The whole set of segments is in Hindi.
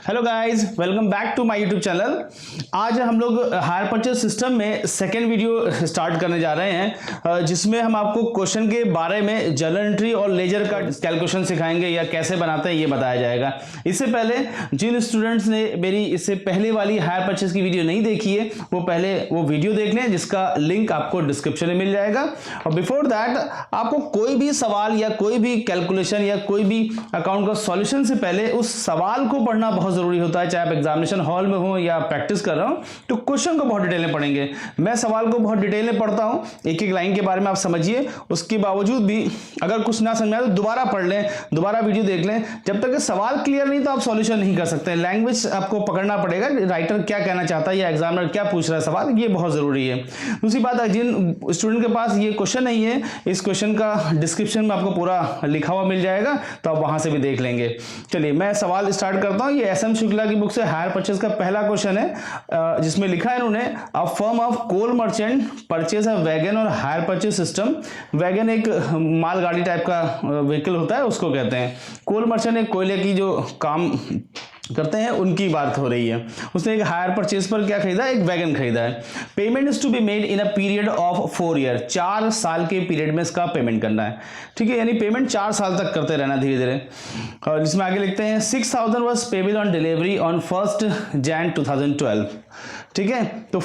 Hello guys, welcome back to my YouTube channel. आज हम लोग हायर परचेज सिस्टम में सेकेंड वीडियो स्टार्ट करने जा रहे हैं, जिसमें हम आपको क्वेश्चन के बारे में जर्नल एंट्री और लेजर का कैलकुलेशन सिखाएंगे या कैसे बनाते हैं ये बताया जाएगा। इससे पहले जिन स्टूडेंट्स ने मेरी इससे पहले वाली हायर परचेज की वीडियो नहीं देखी है वो पहले वो वीडियो देख लें, जिसका लिंक आपको डिस्क्रिप्शन में मिल जाएगा। और बिफोर दैट आपको कोई भी सवाल या कोई भी कैलकुलेशन या कोई भी अकाउंट का सॉल्यूशन से पहले उस सवाल को पढ़ना बहुत जरूरी होता है। चाहे आप एग्जामिनेशन हॉल में हो या प्रैक्टिस कर रहा हूं तो क्वेश्चन को बहुत डिटेल में पढ़ेंगे। मैं सवाल को बहुत डिटेल में पढ़ता हूं, एक एक लाइन के बारे में आप समझिए। उसके बावजूद भी अगर कुछ ना समझ में आए तो दोबारा पढ़ लें, दोबारा वीडियो देख लें। जब तक सवाल क्लियर नहीं तो आप सॉल्यूशन नहीं कर सकते। लैंग्वेज आपको पकड़ना पड़ेगा, राइटर क्या कहना चाहता है या एग्जामिनर क्या पूछ रहा है सवाल, ये बहुत जरूरी है। दूसरी बात, जिन स्टूडेंट के पास ये क्वेश्चन नहीं है, इस क्वेश्चन का डिस्क्रिप्शन में आपको पूरा लिखा हुआ मिल जाएगा, तो आप वहां से भी देख लेंगे। चलिए मैं सवाल स्टार्ट करता हूं। ये एसएम शुक्ला की बुक से हायर परचेज का पहला क्वेश्चन है, जिसमें लिखा है इन्होंने, a firm of coal merchant purchase a wagon और हायर परचेज सिस्टम। वैगन एक मालगाड़ी टाइप का व्हीकल होता है, उसको कहते हैं। कोल मर्चेंट एक कोयले की जो काम करते हैं उनकी बात हो रही है। उसने एक हायर परचेज पर क्या खरीदा, एक वैगन खरीदा है। Payment is to be made in a period of 4 year. 4 साल के पीरियड में इसका पेमेंट करना है, ठीक है। यानी पेमेंट 4 साल तक करते रहना धीरे धीरे। और इसमें आगे लिखते हैं 6000 was payable on delivery on 1 Jan 2012, ठीक है। तो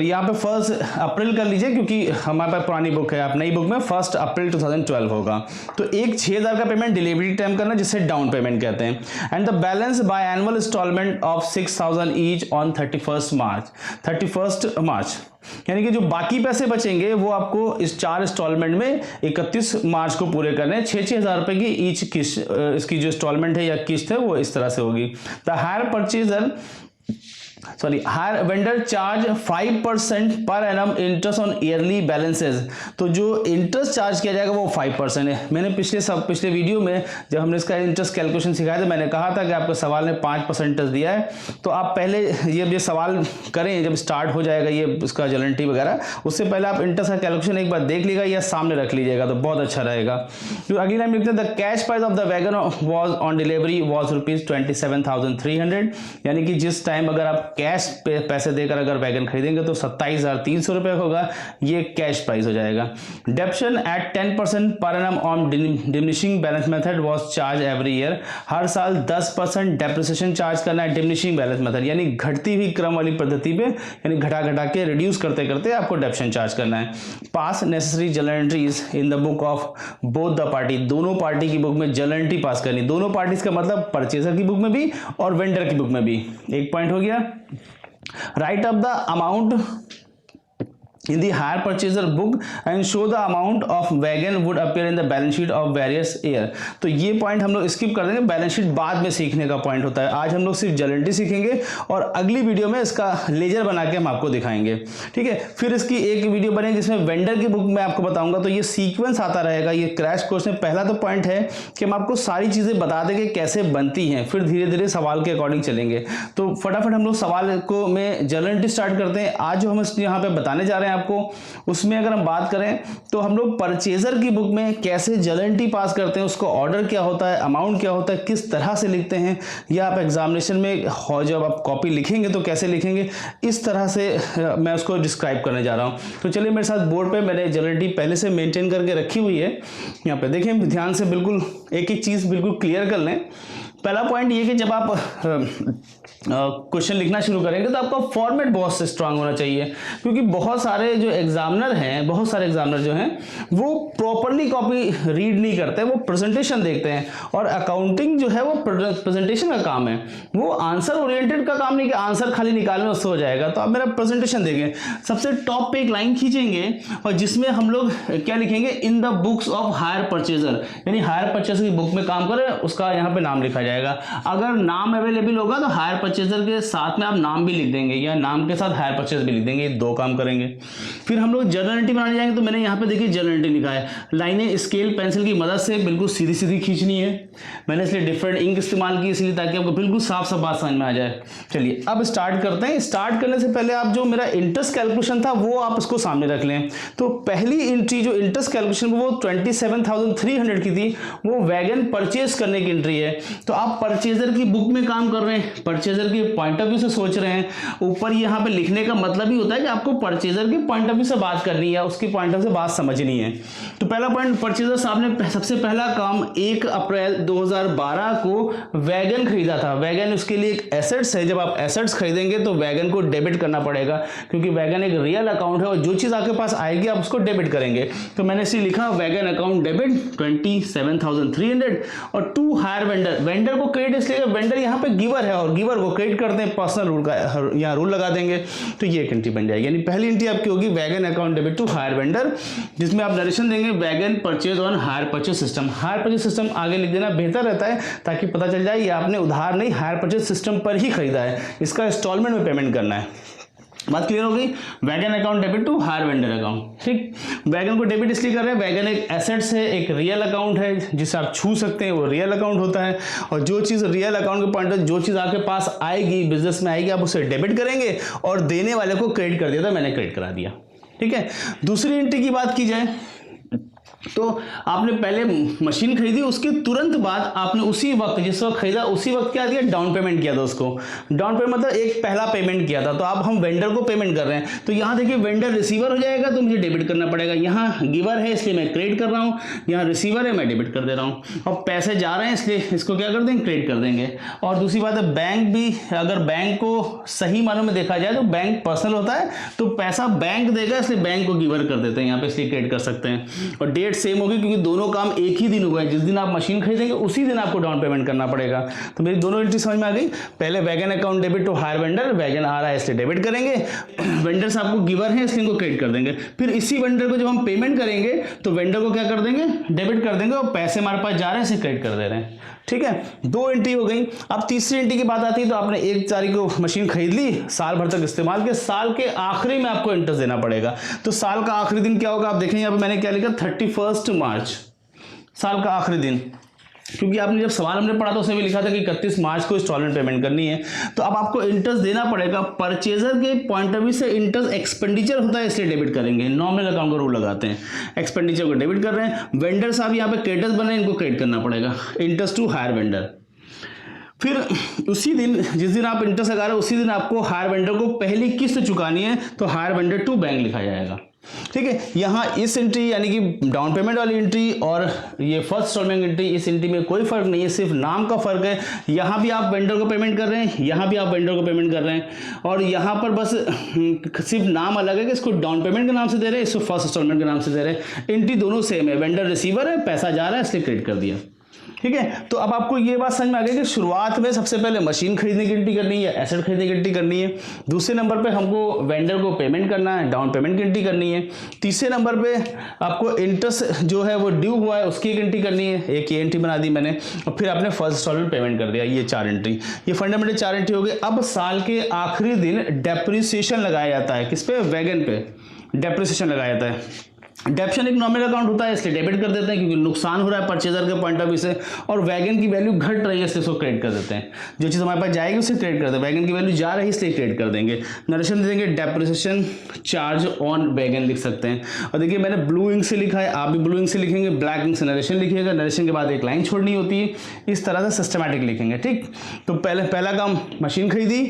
यहाँ पे 1 अप्रैल कर लीजिए, क्योंकि हमारे पास पुरानी बुक है। आप नई बुक में 1 अप्रैल 2012 होगा। तो एक 6000 का पेमेंट डिलीवरी टाइम करना, जिसे डाउन पेमेंट कहते हैं। And the balance by annual installment of 6000 each on 31 March. यानी कि जो बाकी पैसे बचेंगे वो आपको इस 4 इंस्टॉलमेंट में 31 मार्च को पूरे करने हैं। 6,000 रुपए की ईच किस्त, इसकी जो इंस्टॉलमेंट है या किस्त है वो इस तरह से होगी। The higher vendor charge 5% per annum interest on yearly balances. तो जो इंटरेस्ट चार्ज किया जाएगा वो 5% है। मैंने पिछले वीडियो में जब हमने इसका इंटरेस्ट कैलकुलेशन सिखाया था, मैंने कहा था कि आपको सवाल ने 5% इंटरेस्ट दिया है। तो आप पहले ये सवाल करें, जब स्टार्ट हो जाएगा ये इसका जर्नल वगैरह, उससे पहले आप इंटरेस्ट का कैलकुलेशन एक बार देख लीजिएगा या सामने रख लीजिएगा तो बहुत अच्छा रहेगा। तो अगली लाइन लिखते हैं, the cash price of the wagon was on delivery was ₹27,300। यानी कि जिस टाइम अगर आप कैश पैसे देकर अगर वैगन खरीदेंगे तो 27,300 रुपए होगा, ये कैश प्राइस हो जाएगा। डेप्शन at 10% per annum on diminishing balance method was charge every year. हर साल 10% डेप्रिसिएशन चार्ज करना है डिमिनिशिंग बैलेंस मेथड, यानी घटती हुई क्रम वाली पद्धति पे, यानी घटा के रिड्यूस करते करते आपको डेप्शन चार्ज करना है। पास necessary journal entries in the book of both the party. दोनों पार्टी की बुक में जर्नल एंट्री पास करनी। दोनों पार्टीज का मतलब परचेजर की बुक में भी और वेंडर की बुक में भी। एक पॉइंट हो गया। Write up the amount in the hire purchaser book and show the amount of wagon would appear in the balance sheet of various year। तो ये पॉइंट हम लोग स्किप कर देंगे, बैलेंस शीट बाद में सीखने का पॉइंट होता है। आज हम लोग सिर्फ जर्नल एंट्री सीखेंगे और अगली वीडियो में इसका लेजर बना के हम आपको दिखाएंगे, ठीक है। फिर इसकी एक वीडियो बनेगी जिसमें वेंडर की बुक में आपको बताऊंगा। तो ये सीक्वेंस आता रहेगा, ये क्रैश कोर्स में पहला तो पॉइंट है कि हम आपको सारी चीजें बता देंगे कैसे बनती हैं, फिर धीरे धीरे सवाल के अकॉर्डिंग चलेंगे। तो फटाफट हम लोग सवाल को में जर्नल एंट्री स्टार्ट करते हैं। आज जो हम यहाँ पे बताने जा रहे हैं आपको, उसमें अगर हम बात करें तो हम लोग परचेजर की बुक में कैसे जर्नल एंट्री पास करते हैं, उसको ऑर्डर क्या होता है, अमाउंट क्या होता है, किस तरह से लिखते हैं, या आप एग्जामिनेशन में जब आप कॉपी लिखेंगे तो कैसे लिखेंगे, इस तरह से मैं उसको डिस्क्राइब करने जा रहा हूं। तो चलिए मेरे साथ बोर्ड पे मैंने जर्नल एंट्री पहले से मेंटेन करके रखी हुई है। यहाँ पे देखें, ध्यान से बिल्कुल एक एक चीज बिल्कुल क्लियर कर लें। पहला पॉइंट ये कि जब आप क्वेश्चन लिखना शुरू करेंगे तो आपका फॉर्मेट बहुत स्ट्रांग होना चाहिए, क्योंकि बहुत सारे जो एग्जामिनर जो हैं वो प्रॉपरली कॉपी रीड नहीं करते, वो प्रेजेंटेशन देखते हैं। और अकाउंटिंग जो है वो प्रेजेंटेशन का काम है, वो आंसर ओरिएंटेड का काम नहीं कि आंसर खाली निकालने उससे हो जाएगा। तो आप मेरा प्रेजेंटेशन देखें, सबसे टॉप पे एक लाइन खींचेंगे और जिसमें हम लोग क्या लिखेंगे, in the books of hire purchaser, यानी हायर परचेजर की बुक में काम करें उसका यहाँ पे नाम लिखा जाएगा। अगर नाम अवेलेबल होगा तो हायर परचेजर के साथ में आप नाम भी लिख देंगे या नाम के साथ हायर परचेज भी लिख देंगे, 2 काम करेंगे। फिर हम लोग जर्नल एंट्री बनाने जाएंगे। तो मैंने यहाँ पे देखिए जर्नल एंट्री लिखा है, लाइनें स्केल पेंसिल की मदद से बिल्कुल सीधी सीधी खींचनी है। मैंने इसलिए डिफरेंट इंक इस्तेमाल की, इसलिए ताकि आपको बिल्कुल साफ साफ बात समझ में आ जाए। चलिए अब स्टार्ट करते हैं। स्टार्ट करने से पहले आप जो मेरा इंटरेस्ट कैलकुलेशन था वो आप इसको सामने रख लें। तो पहली एंट्री जो इंटरेस्ट कैलकुलेशन वो 27,300 की थी, वो वैगन परचेज करने की एंट्री है। तो आप परचेजर की बुक में काम कर रहे हैं, परचेजर के पॉइंट ऑफ व्यू से सोच रहे हैं, ऊपर यहाँ पे लिखने का मतलब ही होता है कि आपको परचेजर के पॉइंट ऑफ व्यू से बात करनी है, उसकी पॉइंट ऑफ व्यू से बात समझनी है। तो पहला पॉइंट, परचेजर साहब ने सबसे पहला काम 1 अप्रैल 2012 को वैगन खरीदा था। वैगन उसके लिए एक एसेट्स है, जब आप एसेट्स खरीदेंगे तो वैगन को डेबिट करना पड़ेगा, क्योंकि वैगन एक रियल अकाउंट है और जो चीज़ आपके पास आएगी आप उसको डेबिट करेंगे। तो मैंने इसे लिखा वैगन अकाउंट डेबिट 27,300 और टू हायर वेंडर। वेंडर को क्रेडिट इसलिए, वेंडर यहाँ पे गिवर है और गिवर को क्रेडिट करते हैं, पर्सनल रूल का यहाँ रूल लगा देंगे, तो ये एक एंट्री बन जाएगी। यानी पहली एंट्री आपकी होगी wagon account debit to hire vendor, जिसमें आप नरेशन देंगे wagon purchase on hire purchase system. Hire purchase system आगे लिख देना बेहतर रहता है, ताकि पता चल जाए ये आपने उधार नहीं हायर परचेज सिस्टम पर ही खरीदा है, इसका इंस्टॉलमेंट में पेमेंट करना है। बात क्लियर हो गई। Wagon account debit to hire vendor account, ठीक। वैगन को डेबिट इसलिए कर रहे हैं, वैगन एक एसेट्स है, एक रियल अकाउंट है जिसे आप छू सकते हैं, वो रियल अकाउंट होता है। और जो चीज़ रियल अकाउंट के पॉइंट ऑफ, जो चीज़ आपके पास आएगी, बिजनेस में आएगी, आप उसे डेबिट करेंगे और देने वाले को क्रेडिट कर दिया था, मैंने क्रेडिट करा दिया, ठीक है। दूसरी एंट्री की बात की जाए तो आपने पहले मशीन खरीदी, उसके तुरंत बाद आपने उसी वक्त, जिस वक्त खरीदा उसी वक्त क्या दिया, डाउन पेमेंट किया था उसको। डाउन पेमेंट मतलब एक पहला पेमेंट किया था, तो अब हम वेंडर को पेमेंट कर रहे हैं। तो यहाँ देखिए वेंडर रिसीवर हो जाएगा तो मुझे डेबिट करना पड़ेगा, यहाँ गिवर है इसलिए मैं क्रेडिट कर रहा हूँ, यहाँ रिसीवर है मैं डेबिट कर दे रहा हूँ। और पैसे जा रहे हैं इसलिए इसको क्या कर देंगे, क्रेडिट कर देंगे। और दूसरी बात है बैंक भी, अगर बैंक को सही मानों में देखा जाए तो बैंक पर्सनल होता है, तो पैसा बैंक देगा इसलिए बैंक को गिवर कर देते हैं यहाँ पे, इसलिए क्रेडिट कर सकते हैं। और डेट सेम होगी क्योंकि दोनों काम एक ही दिन हुआ है, जिस दिन आप मशीन खरीदेंगे उसी दिन आपको डाउन पेमेंट करना पड़ेगा। तो मेरी दोनों एंट्री समझ में आ गई। पहले wagon account debit to hire vendor, wagon आ रहा है इसलिए डेबिट करेंगे, वेंडर्स आपको गिवर है इसलिए इनको क्रेडिट कर देंगे। फिर इसी वेंडर को जब हम पेमेंट करेंगे तो वेंडर को क्या कर देंगे, डेबिट कर देंगे, और पैसे हमारे पास जा रहे हैं इसे क्रेडिट कर दे रहे हैं, ठीक है। दो एंट्री हो गई। अब तीसरी एंट्री की बात आती है, तो आपने 1 तारीख को मशीन खरीद ली, साल भर तक इस्तेमाल के, साल के आखिरी में आपको इंटरेस्ट देना पड़ेगा। तो साल का आखिरी दिन क्या होगा, आप देखें यहाँ पे मैंने क्या लिखा, 31 मार्च, साल का आखिरी दिन। क्योंकि आपने जब सवाल हमने पढ़ा तो उसमें भी लिखा था कि 31 मार्च को इंस्टॉलमेंट पेमेंट करनी है। तो अब आपको इंटरेस्ट देना पड़ेगा। परचेजर के पॉइंट ऑफ व्यू से इंटरेस्ट एक्सपेंडिचर होता है इसलिए डेबिट करेंगे, नॉमिनल अकाउंट का रूल लगाते हैं, एक्सपेंडिचर को डेबिट कर रहे हैं। वेंडर साहब यहाँ पे क्रेडिटर्स बने, इनको क्रेडिट करना पड़ेगा, इंटरेस्ट टू हायर वेंडर। फिर उसी दिन, जिस दिन आप इंटरेस्ट लगा रहे हो उसी दिन आपको हायर वेंडर को पहली किस्त चुकानी है, तो हायर वेंडर टू बैंक लिखा जाएगा, ठीक है। यहाँ इस एंट्री यानी कि डाउन पेमेंट वाली एंट्री और ये फर्स्ट इंस्टॉलमेंट एंट्री, इस एंट्री में कोई फर्क नहीं है, सिर्फ नाम का फर्क है। यहाँ भी आप वेंडर को पेमेंट कर रहे हैं, यहाँ भी आप वेंडर को पेमेंट कर रहे हैं, और यहाँ पर बस सिर्फ नाम अलग है कि इसको डाउन पेमेंट के नाम से दे रहे हैं, इसको फर्स्ट इंस्टॉलमेंट के नाम से दे रहे हैं। एंट्री दोनों सेम है, वेंडर रिसीवर है, पैसा जा रहा है इसलिए क्रेडिट कर दिया, ठीक है। तो अब आपको ये बात समझ में आ गई कि शुरुआत में सबसे पहले मशीन खरीदने की एंट्री करनी है, एसेट खरीदने की एंट्री करनी है। दूसरे नंबर पे हमको वेंडर को पेमेंट करना है, डाउन पेमेंट की एंट्री करनी है। तीसरे नंबर पे आपको इंटरेस्ट जो है वो ड्यू हुआ है उसकी एक एंट्री करनी है, एक ये एंट्री बना दी मैंने, और फिर आपने फर्स्ट इंस्टॉलमेंट पेमेंट कर दिया। ये 4 एंट्री, ये फंडामेंटल 4 एंट्री हो गई। अब साल के आखिरी दिन डेप्रिसिएशन लगाया जाता है, किस पे, वैगन पे डेप्रिसिएशन लगाया जाता है। डेप्शन एक नॉमिनल अकाउंट होता है इसलिए डेबिट कर देते हैं क्योंकि नुकसान हो रहा है परचेजर के पॉइंट ऑफ व्यू से, और वैगन की वैल्यू घट रही है इसलिए उसको क्रेडिट कर देते हैं। जो चीज़ हमारे पास जाएगी उसे क्रेडिट कर देते हैं, वैगन की वैल्यू जा रही है इसलिए क्रेडिट कर देंगे। नरेशन दे देंगे डेप्रिसिएशन चार्ज ऑन वैगन लिख सकते हैं। और देखिए मैंने ब्लू इंक से लिखा है, आप भी ब्लू इंक से लिखेंगे, ब्लैक इंक से नरेशन लिखिएगा, नरेशन के बाद एक लाइन छोड़नी होती है, इस तरह से सिस्टमैटिक लिखेंगे, ठीक। तो पहला काम मशीन खरीदी,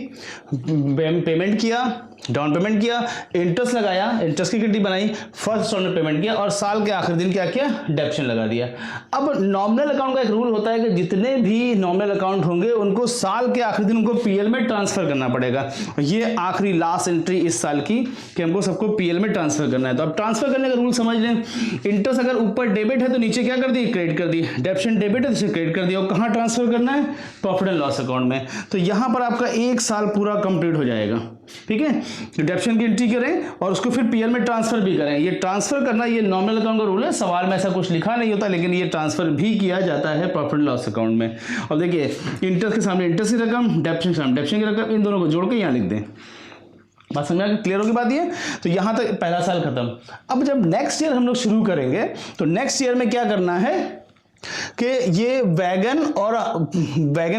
पेमेंट किया, डाउन पेमेंट किया, इंटरेस्ट लगाया, इंटरेस्ट की किटी बनाई, फर्स्ट इंस्टॉलमेंट पेमेंट किया, और साल के आखिरी दिन क्या किया, डेप्शन लगा दिया। अब नॉमिनल अकाउंट का एक रूल होता है कि जितने भी नॉमिनल अकाउंट होंगे उनको साल के आखिरी दिन उनको पीएल में ट्रांसफर करना पड़ेगा। ये आखिरी लास्ट एंट्री इस साल की कि हमको सबको पीएल में ट्रांसफर करना है। तो अब ट्रांसफर करने का रूल समझ लें। इंटरेस्ट अगर ऊपर डेबिट है तो नीचे क्या कर दी, क्रेडिट कर दी। डेप्शन डेबिट है तो क्रेडिट कर दिया। और कहाँ ट्रांसफर करना है, प्रॉफिट एंड लॉस अकाउंट में। तो यहाँ पर आपका 1 साल पूरा कंप्लीट हो जाएगा, ठीक है। डेप्शन की एंट्री करें और उसको फिर पीएल में ट्रांसफर भी करें। ये ट्रांसफर करना ये नॉमिनल अकाउंट का रूल है, सवाल में ऐसा कुछ लिखा नहीं होता, लेकिन ये ट्रांसफर भी किया जाता है प्रॉफिट एंड लॉस अकाउंट में। और देखिए इंटरेस्ट के सामने इंटरेस्ट की रकम, डेप्शन के सामने डेप्शन की रकम, इन दोनों को जोड़ के यहाँ लिख दें। बात समझ में क्लियर होगी बात ये। तो यहाँ तक पहला साल खत्म। अब जब नेक्स्ट ईयर हम लोग शुरू करेंगे तो नेक्स्ट ईयर में क्या करना है, कि ये वैगन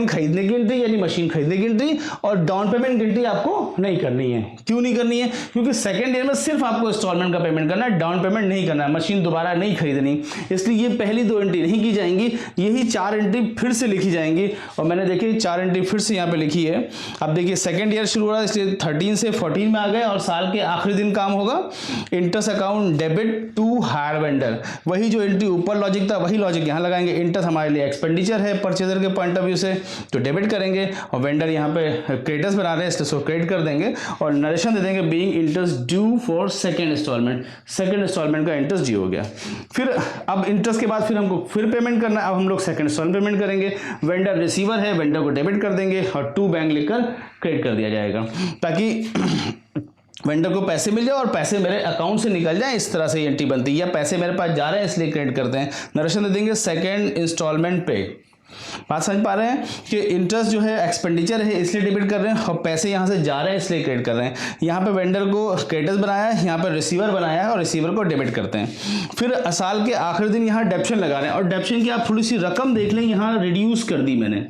खरीदने की एंट्री यानी मशीन खरीदने की एंट्री और डाउन पेमेंट की एंट्री आपको नहीं करनी है। क्यों नहीं करनी है? क्योंकि सेकंड ईयर में सिर्फ आपको इंस्टॉलमेंट का पेमेंट करना है, डाउन पेमेंट नहीं करना है, मशीन दोबारा नहीं खरीदनी, इसलिए ये पहली 2 एंट्री नहीं की जाएंगी, यही 4 एंट्री फिर से लिखी जाएंगी। और मैंने देखिए 4 एंट्री फिर से यहाँ पे लिखी है। अब देखिए सेकंड ईयर शुरू हो रहा है, इसलिए 13 से 14 में आ गए और साल के आखिरी दिन काम होगा। Interest account debit to hire vendor, वही जो एंट्री ऊपर लॉजिक था वही लॉजिक यहाँ लगाएंगे। इंटरेस्ट हमारे लिए एक्सपेंडिचर है परचेजर के पॉइंट ऑफ व्यू से, तो डेबिट करेंगे, और वेंडर यहाँ पे क्रेडिटर्स बना रहे हैं इसलिए क्रेडिट कर देंगे और नरेशन दे देंगे being interest due for second installment. Second installment का इंटरेस्ट ड्यू हो गया। फिर अब इंटरेस्ट के बाद फिर हमको फिर पेमेंट करना है। अब हम लोग सेकंड इंस्टॉलमेंट पेमेंट करेंगे। वेंडर रिसीवर है, वेंडर को डेबिट कर देंगे और टू बैंक लिखकर क्रेडिट कर दिया जाएगा ताकि वेंडर को पैसे मिल जाए और पैसे मेरे अकाउंट से निकल जाए। इस तरह से ये एंट्री बनती है, या पैसे मेरे पास जा रहे हैं इसलिए क्रेडिट करते हैं। नरेशन दे देंगे सेकंड इंस्टॉलमेंट पे। बात समझ पा रहे हैं कि इंटरेस्ट जो है एक्सपेंडिचर है इसलिए डेबिट कर रहे हैं और पैसे यहाँ से जा रहे हैं इसलिए क्रेडिट कर रहे हैं। यहाँ पे वेंडर को क्रेडिटर्स बनाया है, यहाँ पे रिसीवर बनाया है और रिसीवर को डेबिट करते हैं। फिर साल के आखिरी दिन यहाँ डेप्शन लगा रहे हैं, और डेप्शन की आप थोड़ी सी रकम देख लें, यहाँ रिड्यूस कर दी मैंने।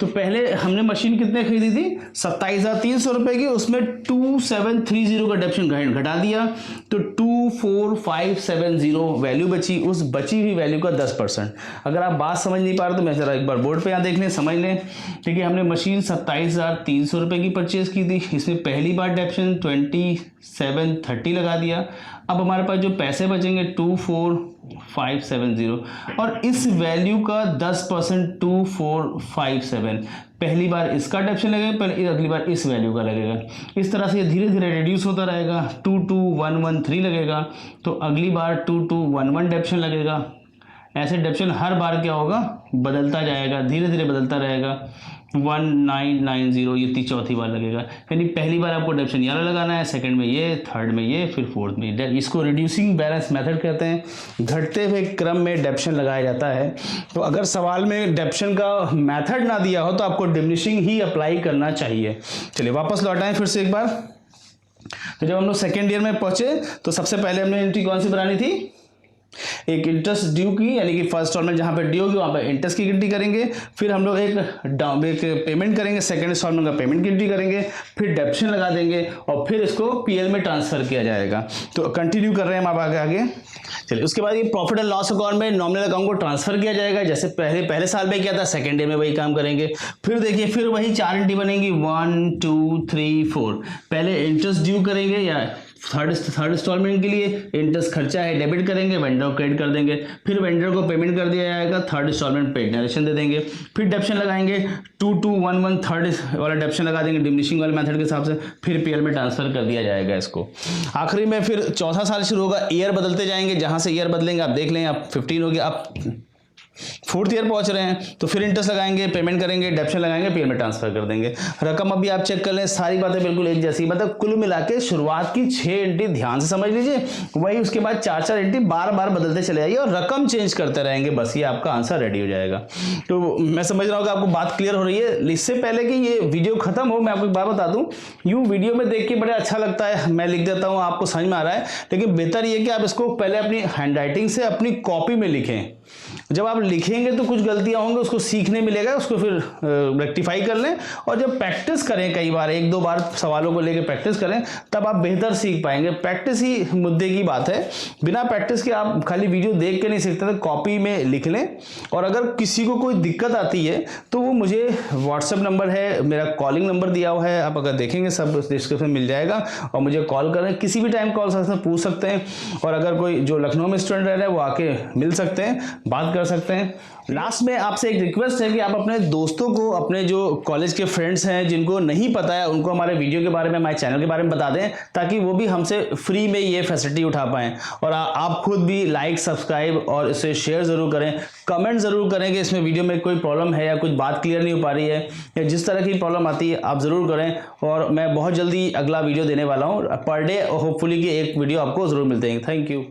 तो पहले हमने मशीन कितने खरीदी थी? 27,300 रुपए की, उसमें 2730 का डेप्शन घटा दिया तो 24,570 वैल्यू बची। उस बची हुई वैल्यू का 10%। अगर आप बात समझ नहीं पा रहे तो मैं जरा एक बार बोर्ड पे यहाँ देख लें, समझ लें। देखिए हमने मशीन 27,300 रुपए की परचेज की थी, इसमें पहली बार डेप्शन 2730 लगा दिया। अब हमारे पास जो पैसे बचेंगे 24,570 और इस वैल्यू का 10% 2457। पहली बार इसका डेप्शन लगेगा, पहले अगली बार इस वैल्यू का लगेगा। इस तरह से धीरे धीरे रिड्यूस होता रहेगा। 22,113 लगेगा तो अगली बार 2211 डेप्शन लगेगा। ऐसे डेप्शन हर बार क्या होगा? बदलता जाएगा, धीरे धीरे बदलता रहेगा। 1990 ये चौथी बार लगेगा। यानी पहली बार आपको डेप्शन ये लगाना है, सेकंड में ये, थर्ड में ये, फिर फोर्थ में ये। इसको रिड्यूसिंग बैलेंस मेथड कहते हैं। घटते हुए क्रम में डेप्शन लगाया जाता है। तो अगर सवाल में डेप्शन का मेथड ना दिया हो तो आपको डिमिनिशिंग ही अप्लाई करना चाहिए। चलिए वापस लौटाएं फिर से एक बार। तो जब हम लोग सेकेंड ईयर में पहुंचे तो सबसे पहले हमने एंट्री कौन सी बनानी थी? एक इंटरेस्ट ड्यू की, यानी कि फर्स्ट इंस्टॉलमेंट जहां पे ड्यू होगी वहां पे इंटरेस्ट की गिनती करेंगे। फिर हम लोग एक पेमेंट करेंगे, सेकंड इंस्टॉलमेंट का पेमेंट गिनती करेंगे, फिर डेप्शन लगा देंगे और फिर इसको पीएल में ट्रांसफर किया जाएगा। तो कंटिन्यू कर रहे हैं हम आगे। चलिए उसके बाद ये प्रॉफिट एंड लॉस अकाउंट में नॉमिनल अकाउंट को ट्रांसफर किया जाएगा, जैसे पहले साल में किया था, सेकंड ईयर में वही काम करेंगे। फिर देखिए फिर वही 4 एंट्री बनेंगी 1 2 3 4। पहले इंटरेस्ट ड्यू करेंगे, या थर्ड इंस्टॉलमेंट के लिए इंटरेस्ट खर्चा है डेबिट करेंगे, वेंडर को क्रेडिट कर देंगे। फिर वेंडर को पेमेंट कर दिया जाएगा, थर्ड इंस्टॉलमेंट पे नरेशन दे देंगे। फिर डेप्शन लगाएंगे 2211 थर्ड वाला डेप्शन लगा देंगे डिमिनिशिंग वाले मेथड के हिसाब से। फिर पीएल में ट्रांसफर कर दिया जाएगा इसको। आखिरी में फिर चौथा साल शुरू होगा, ईयर बदलते जाएंगे, जहां से ईयर बदलेंगे आप देख लें, आप 15 हो गया, आप फोर्थ ईयर पहुंच रहे हैं तो फिर इंटरेस्ट लगाएंगे, पेमेंट करेंगे, डेप्शन लगाएंगे, पीएल में ट्रांसफर कर देंगे। रकम अभी आप चेक कर लें, सारी बातें बिल्कुल एक जैसी। मतलब कुल मिला के शुरुआत की 6 एंट्री ध्यान से समझ लीजिए, वही उसके बाद 4 एंट्री बार बार बदलते चले जाइए और रकम चेंज करते रहेंगे, बस ये आपका आंसर रेडी हो जाएगा। तो मैं समझ रहा हूँ कि आपको बात क्लियर हो रही है। इससे पहले कि ये वीडियो खत्म हो मैं आपको एक बात बता दूं, यूं वीडियो में देख के बड़ा अच्छा लगता है, मैं लिख देता हूँ, आपको समझ में आ रहा है, लेकिन बेहतर ये कि आप इसको पहले अपनी हैंडराइटिंग से अपनी कॉपी में लिखें। जब आप लिखेंगे तो कुछ गलतियां होंगी, उसको सीखने मिलेगा, उसको फिर रेक्टिफाई कर लें। और जब प्रैक्टिस करें, कई बार 1-2 बार सवालों को लेकर प्रैक्टिस करें, तब आप बेहतर सीख पाएंगे। प्रैक्टिस ही मुद्दे की बात है। बिना प्रैक्टिस के आप खाली वीडियो देख के नहीं सीखते, तो कॉपी में लिख लें। और अगर किसी को कोई दिक्कत आती है तो वो मुझे व्हाट्सएप नंबर है, मेरा कॉलिंग नंबर दिया हुआ है, आप अगर देखेंगे सब डिस्क्रिप्शन मिल जाएगा, और मुझे कॉल करें, किसी भी टाइम कॉल सकते हैं, पूछ सकते हैं। और अगर कोई जो लखनऊ में स्टूडेंट रह रहे हैं वो आके मिल सकते हैं, बात कर सकते हैं। लास्ट में आपसे एक रिक्वेस्ट है कि आप अपने दोस्तों को, अपने जो कॉलेज के फ्रेंड्स हैं जिनको नहीं पता है, उनको हमारे वीडियो के बारे में, हमारे चैनल के बारे में बता दें, ताकि वो भी हमसे फ्री में ये फैसिलिटी उठा पाएं। और आप खुद भी लाइक, सब्सक्राइब और इसे शेयर जरूर करें, कमेंट जरूर करें कि इसमें वीडियो में कोई प्रॉब्लम है या कुछ बात क्लियर नहीं हो पा रही है, या जिस तरह की प्रॉब्लम आती है आप जरूर करें। और मैं बहुत जल्दी अगला वीडियो देने वाला हूँ पर डे, होपफुली कि एक वीडियो आपको जरूर मिलते हैं। Thank you.